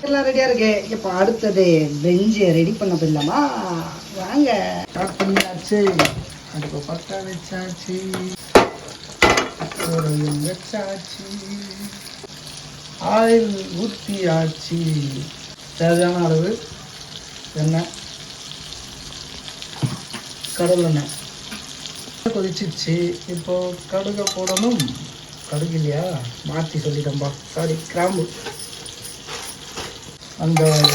எல்லாம் ரெடியா இருக்கு. இப்போ அடுத்தது பெஞ்சு ரெடி பண்ண போயிடலாமா? வாங்க. ஸ்டார்ட் பண்ணியாச்சு. அடுப்பு பற்ற வச்சாச்சு, வச்சாச்சு, ஆயில் ஊற்றியாச்சு. தேவையான அளவு எண்ணெய், கடலெண்ணெய் கொதிச்சிச்சு. இப்போ கடுகை போடணும். கடுகு இல்லையா, மாற்றி சொல்லிட்டோம்பா, சாரி, கிராம்பு, வெங்காயம்,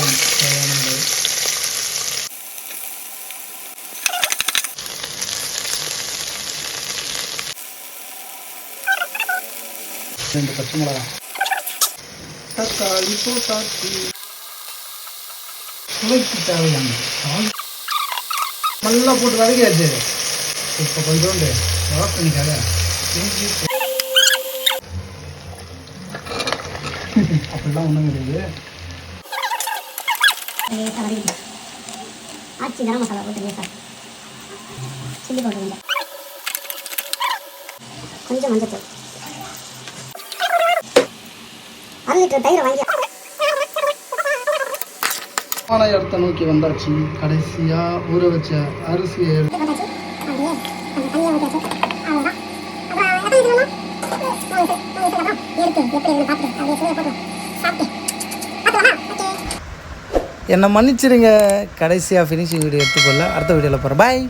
ரெண்டு பச்சை மிளகா, தக்காளி போட்டாச்சு. சுவைக்கு தேவையான நல்லா போட்டு வதக்கியாச்சு. இப்போ கொஞ்சோண்டு வாசனைக்காக இஞ்சி, அப்படிலாம் ஒன்றும் கிடையாது. ஆச்சி கரம் மசாலா போட்டு சார், சில்லி போட்டு கொஞ்சம் மஞ்சத்தூள், 1 லிட்டர் தயிர் வாங்கி இடத்த நோக்கி வந்தாச்சு. கடைசியா ஊற வச்ச அரிசியை என்னை மன்னிச்சிருங்க. கடைசியாக ஃபினிஷிங் வீடியோ எடுத்துக்கொள்ள அடுத்த வீடியோவில் போகிறேன். பாய்.